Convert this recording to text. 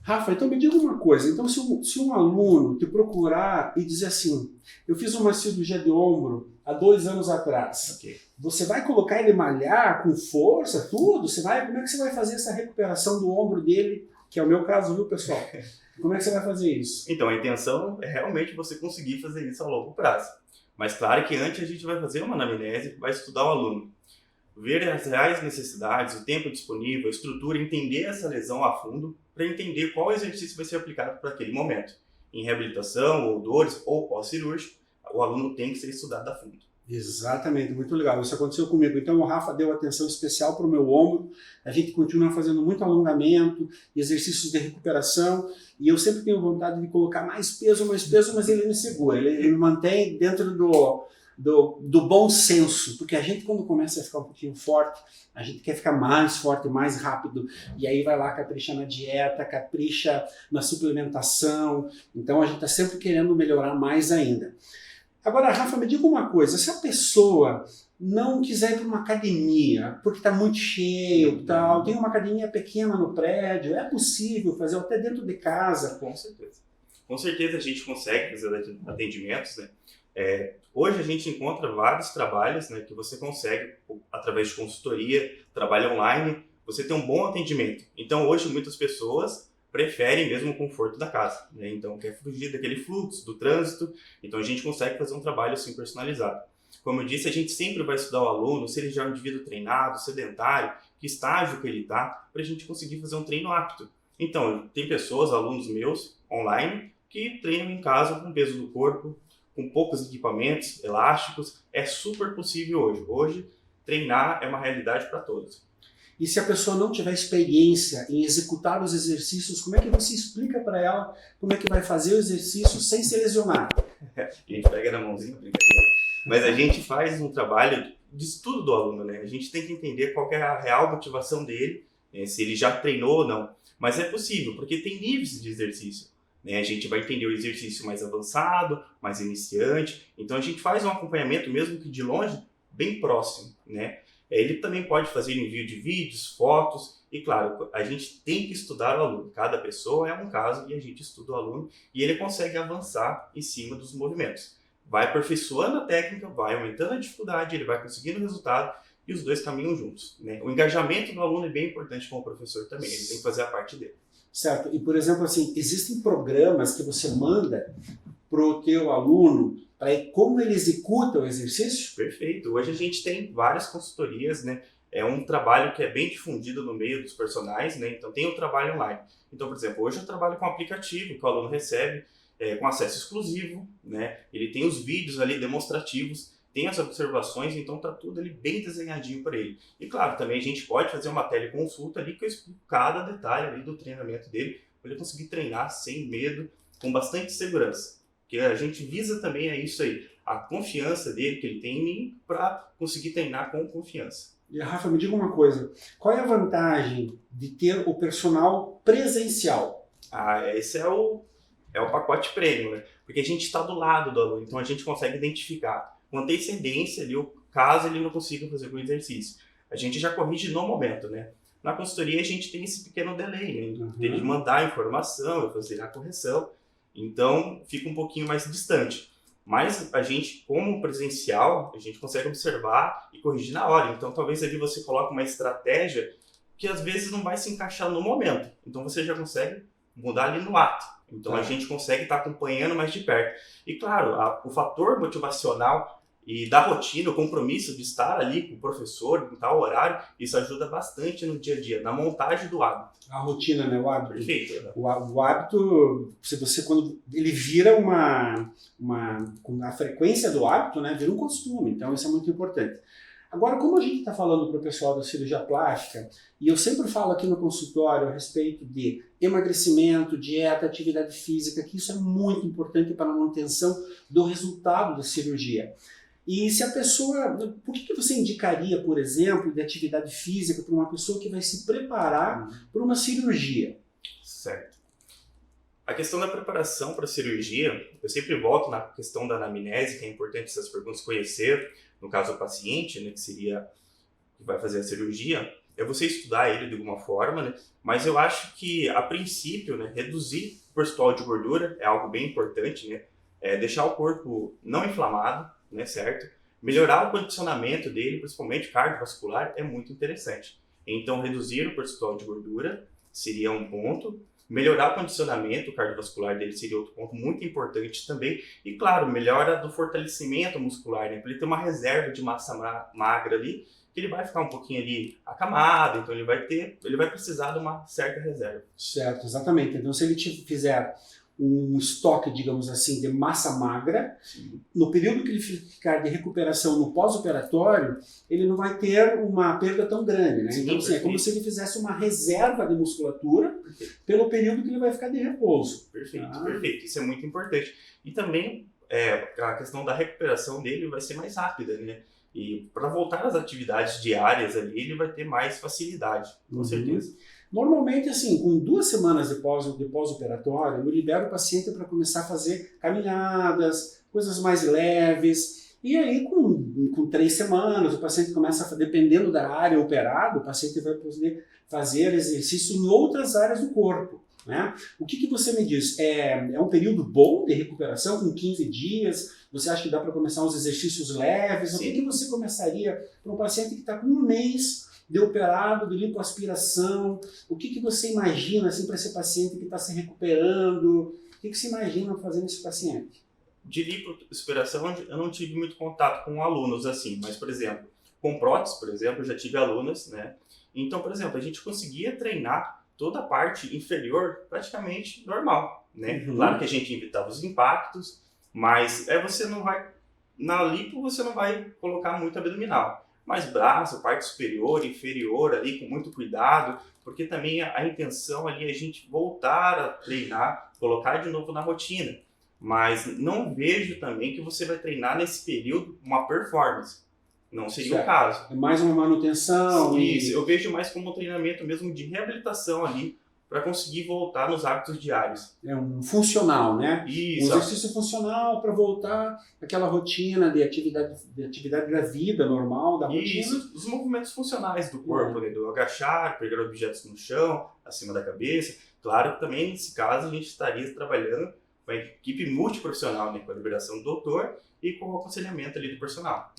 Rafa, então me diga uma coisa. Então, se um aluno te procurar e dizer assim, eu fiz uma cirurgia de ombro há 2 anos atrás, Ok. você vai colocar ele malhar com força, tudo? Como é que você vai fazer essa recuperação do ombro dele, que é o meu caso, viu, pessoal? Como é que você vai fazer isso? Então, a intenção é realmente você conseguir fazer isso a longo prazo. Mas claro que antes a gente vai fazer uma anamnese, vai estudar o aluno, ver as reais necessidades, o tempo disponível, a estrutura, entender essa lesão a fundo, para entender qual exercício vai ser aplicado para aquele momento. Em reabilitação, ou dores, ou pós-cirúrgico, o aluno tem que ser estudado a fundo. Exatamente, muito legal. Isso aconteceu comigo. Então o Rafa deu atenção especial para o meu ombro. A gente continua fazendo muito alongamento, exercícios de recuperação, e eu sempre tenho vontade de colocar mais peso, mas ele me segura. Ele me mantém dentro do bom senso, porque a gente, quando começa a ficar um pouquinho forte, a gente quer ficar mais forte, mais rápido, e aí vai lá, capricha na dieta, capricha na suplementação. Então a gente está sempre querendo melhorar mais ainda. Agora, Rafa, me diga uma coisa, se a pessoa não quiser ir para uma academia, porque está muito cheio, tal, tem uma academia pequena no prédio, é possível fazer até dentro de casa? Com certeza. Com certeza a gente consegue fazer atendimentos, né? Hoje a gente encontra vários trabalhos, né, que você consegue, através de consultoria, trabalho online, você ter um bom atendimento. Então hoje muitas pessoas preferem mesmo o conforto da casa, né? Então quer fugir daquele fluxo, do trânsito, então a gente consegue fazer um trabalho assim personalizado. Como eu disse, a gente sempre vai estudar o aluno, se ele já é um indivíduo treinado, sedentário, que estágio que ele está, para a gente conseguir fazer um treino apto. Então, tem pessoas, alunos meus, online, que treinam em casa com o peso do corpo, com poucos equipamentos, elásticos, é super possível hoje. Hoje, treinar é uma realidade para todos. E se a pessoa não tiver experiência em executar os exercícios, como é que você explica para ela como é que vai fazer o exercício sem se lesionar? A gente pega na mãozinha, brincadeira. Mas a gente faz um trabalho de estudo do aluno, né? A gente tem que entender qual que é a real motivação dele, né? Se ele já treinou ou não. Mas é possível, porque tem níveis de exercício, né? A gente vai entender o exercício mais avançado, mais iniciante. Então a gente faz um acompanhamento, mesmo que de longe, bem próximo, né? Ele também pode fazer envio de vídeos, fotos, e claro, a gente tem que estudar o aluno. Cada pessoa é um caso e a gente estuda o aluno e ele consegue avançar em cima dos movimentos. Vai aperfeiçoando a técnica, vai aumentando a dificuldade, ele vai conseguindo o resultado e os dois caminham juntos, né? O engajamento do aluno é bem importante com o professor também, ele tem que fazer a parte dele. Certo. E, por exemplo, assim, existem programas que você manda para o teu aluno para como ele executa o exercício? Perfeito. Hoje a gente tem várias consultorias, né? É um trabalho que é bem difundido no meio dos personagens, né? Então tem o trabalho online. Então, por exemplo, hoje eu trabalho com um aplicativo que o aluno recebe com acesso exclusivo, né? Ele tem os vídeos ali demonstrativos, tem as observações, então tá tudo ali bem desenhadinho para ele. E claro, também a gente pode fazer uma teleconsulta ali que eu explico cada detalhe ali do treinamento dele, para ele conseguir treinar sem medo, com bastante segurança. Porque a gente visa também isso aí, a confiança dele que ele tem em mim para conseguir treinar com confiança. E, Rafa, me diga uma coisa, qual é a vantagem de ter o personal presencial? Esse é o pacote premium, né? Porque a gente está do lado do aluno, então a gente consegue identificar com antecedência ali, caso ele não consiga fazer algum exercício. A gente já corrige no momento, né? Na consultoria a gente tem esse pequeno delay, né? Ele mandar a informação, eu fazer a correção, então fica um pouquinho mais distante. Mas a gente, como presencial, a gente consegue observar e corrigir na hora. Então talvez ali você coloque uma estratégia que às vezes não vai se encaixar no momento. Então você já consegue mudar ali no ato. Então a gente consegue estar acompanhando mais de perto. E claro, o fator motivacional e da rotina, o compromisso de estar ali com o professor em tal horário, isso ajuda bastante no dia a dia, na montagem do hábito. A rotina, né? O hábito. Perfeito. Né? O hábito, se você, quando ele vira a frequência do hábito, né, vira um costume, então isso é muito importante. Agora, como a gente está falando para o pessoal da cirurgia plástica, e eu sempre falo aqui no consultório a respeito de emagrecimento, dieta, atividade física, que isso é muito importante para a manutenção do resultado da cirurgia. E se a pessoa, por que você indicaria, por exemplo, de atividade física para uma pessoa que vai se preparar para uma cirurgia? Certo. A questão da preparação para a cirurgia, eu sempre volto na questão da anamnese, que é importante essas perguntas conhecer, no caso o paciente, né, que vai fazer a cirurgia. é você estudar ele de alguma forma, né? Mas eu acho que, a princípio, né, reduzir o percentual de gordura é algo bem importante, né? Deixar o corpo não inflamado, né, certo? Melhorar o condicionamento dele, principalmente cardiovascular, é muito interessante. Então, reduzir o percentual de gordura seria um ponto. Melhorar o condicionamento cardiovascular dele seria outro ponto muito importante também. E, claro, melhora do fortalecimento muscular, né? Para ele ter uma reserva de massa magra ali, que ele vai ficar um pouquinho ali acamado, então ele vai precisar de uma certa reserva. Certo, exatamente. Então, se ele fizer um estoque, digamos assim, de massa magra, Sim. no período que ele ficar de recuperação no pós-operatório, ele não vai ter uma perda tão grande, né? Sim, então, assim, é como se ele fizesse uma reserva de musculatura pelo período que ele vai ficar de repouso. Perfeito, perfeito. Isso é muito importante. E também a questão da recuperação dele vai ser mais rápida, né? E para voltar às atividades diárias ali, ele vai ter mais facilidade, com certeza. Normalmente, assim, com 2 semanas de pós-operatório, eu libero o paciente para começar a fazer caminhadas, coisas mais leves. E aí, com 3 semanas, o paciente começa a, dependendo da área operada, o paciente vai poder fazer exercício em outras áreas do corpo, né? O que você me diz? É um período bom de recuperação, com 15 dias? Você acha que dá para começar uns exercícios leves? Sim. O que você começaria para um paciente que está com 1 mês de operado, de lipoaspiração? O que você imagina assim, para esse paciente que está se recuperando? O que você imagina fazendo esse paciente? De lipoaspiração, eu não tive muito contato com alunos assim, mas, por exemplo, com prótese, por exemplo, eu já tive alunas, né? Então, por exemplo, a gente conseguia treinar toda a parte inferior praticamente normal, né? Claro que a gente evitava os impactos, mas você não vai, na lipo você não vai colocar muito abdominal. Mas braço, parte superior, inferior ali com muito cuidado, porque também a intenção ali é a gente voltar a treinar, colocar de novo na rotina. Mas não vejo também que você vai treinar nesse período uma performance. Não seria o caso. É mais uma manutenção? Isso, eu vejo mais como um treinamento mesmo de reabilitação ali, para conseguir voltar nos hábitos diários. É um funcional, né? Isso. Um exercício funcional para voltar àquela rotina de atividade da vida normal, da rotina. Isso, os movimentos funcionais do corpo, né? Do agachar, pegar objetos no chão, acima da cabeça. Claro que também, nesse caso, a gente estaria trabalhando com a equipe multiprofissional, né? Com a liberação do doutor e com o aconselhamento ali do personal.